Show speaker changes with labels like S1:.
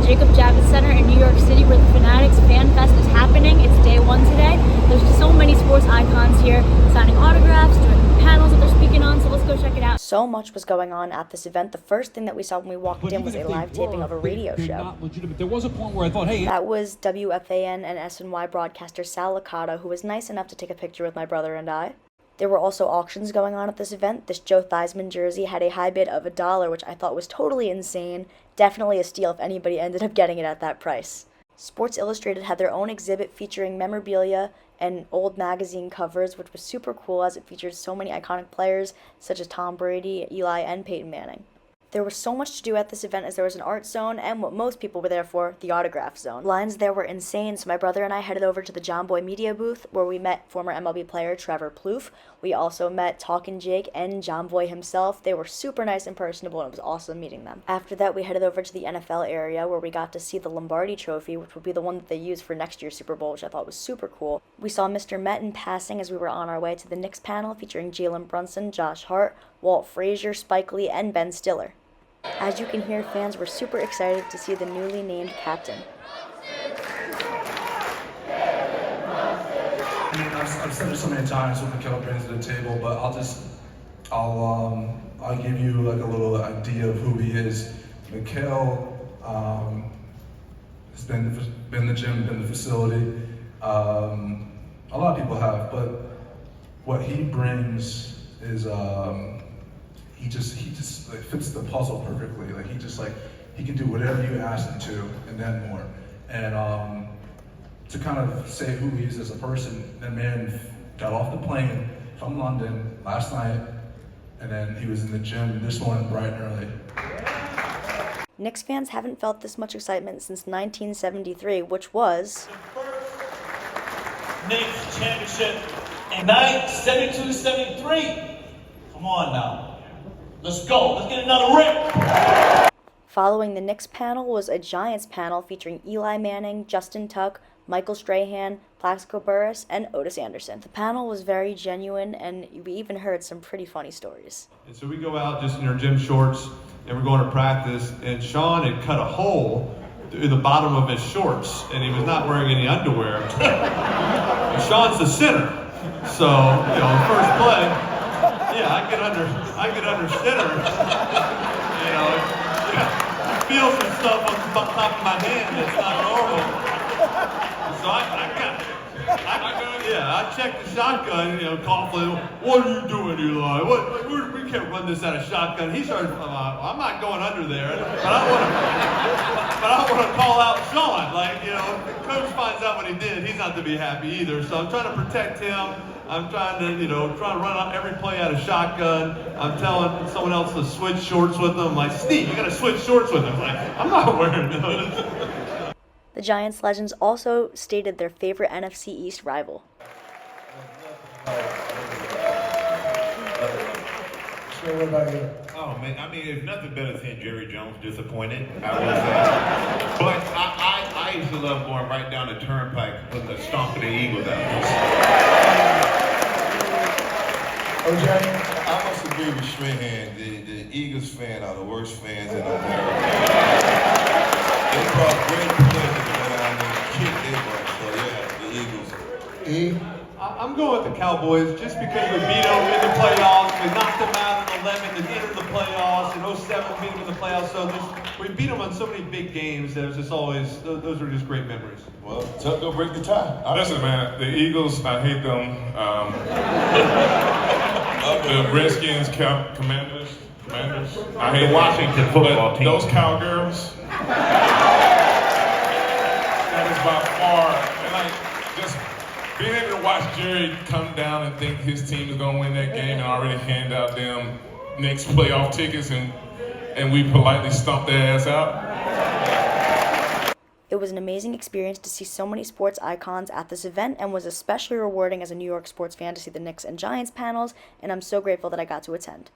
S1: Jacob Javits Center in New York City where the Fanatics Fan Fest is happening. It's day one today. There's just so many sports icons here signing autographs, doing panels that they're speaking on, so let's go check it out. So much was going on at this event. The first thing that we saw when we walked in was a live taping of a radio show.
S2: There was a point where I thought, hey...
S1: That was WFAN and SNY broadcaster Sal Licata, who was nice enough to take a picture with my brother and I. There were also auctions going on at this event. This Joe Theismann jersey had a high bid of $1, which I thought was totally insane. Definitely a steal if anybody ended up getting it at that price. Sports Illustrated had their own exhibit featuring memorabilia and old magazine covers, which was super cool as it featured so many iconic players such as Tom Brady, Eli, and Peyton Manning. There was so much to do at this event as there was an art zone and what most people were there for, the autograph zone. Lines there were insane, so my brother and I headed over to the John Boy Media booth where we met former MLB player Trevor Plouffe. We also met Talkin' Jake and John Boy himself. They were super nice and personable and it was awesome meeting them. After that, we headed over to the NFL area where we got to see the Lombardi Trophy, which would be the one that they use for next year's Super Bowl, which I thought was super cool. We saw Mr. Met in passing as we were on our way to the Knicks panel featuring Jalen Brunson, Josh Hart, Walt Frazier, Spike Lee, and Ben Stiller. As you can hear, fans were super excited to see the newly named captain.
S3: I've said it so many times what Mikhail brings to the table, but I'll give you like a little idea of who he is. Mikhail has been in the gym, been in the facility. A lot of people have, but what he brings is he just like fits the puzzle perfectly. Like he can do whatever you ask him to and then more. And to kind of say who he is as a person, that man got off the plane from London last night, and then he was in the gym this morning bright and early.
S1: Knicks fans haven't felt this much excitement since 1973, which was
S4: Knicks championship in 72-73. Come on now. Let's go. Let's get another ring.
S1: Following the Knicks panel was a Giants panel featuring Eli Manning, Justin Tuck, Michael Strahan, Plaxico Burress, and Otis Anderson. The panel was very genuine, and we even heard some pretty funny stories.
S5: And so we go out just in our gym shorts, and we're going to practice, and Sean had cut a hole in the bottom of his shorts, and he was not wearing any underwear. And Sean's the center, so, you know, the first play, yeah, I get under center, you know, yeah, feel some stuff on the top of my hand that's not normal. So I checked the shotgun, you know, confidently. What are you doing, Eli? We can't run this out of shotgun. He started, I'm not going under there, but I want to call out Sean. Like, you know, if the coach finds out what he did, he's not to be happy either. So I'm trying to protect him. I'm trying to, you know, run out every play out of shotgun. I'm telling someone else to switch shorts with them. I'm like, Steve, you got to switch shorts with him. Like, I'm not wearing those.
S1: The Giants legends also stated their favorite NFC East rival.
S3: What about you?
S6: Oh man, I mean, it's nothing better than seeing Jerry Jones disappointed. I but I used to love going right down the turnpike, putting the stomp of the Eagles out.
S3: OJ?
S7: I must agree with Strahan. The Eagles fan are the worst fans in America. They brought great players to go down there and kick their butt. So yeah, the Eagles.
S3: E?
S5: I'm going with the Cowboys just because we beat them in the playoffs. We knocked them out in 11 to enter the playoffs. In 07, we beat them in the playoffs. So we beat them on so many big games. There's just always, those are just great memories.
S7: Well, Tuck, go break the tie.
S8: Listen, man, the Eagles, I hate them. The Redskins, Commanders. I hate
S6: The Washington football team.
S8: Those Cowgirls. That is by far, and like, just being able to watch Jerry come down and think his team is gonna win that game and already hand out them Knicks playoff tickets and we politely stomp their ass out.
S1: It was an amazing experience to see so many sports icons at this event and was especially rewarding as a New York sports fan to see the Knicks and Giants panels, and I'm so grateful that I got to attend.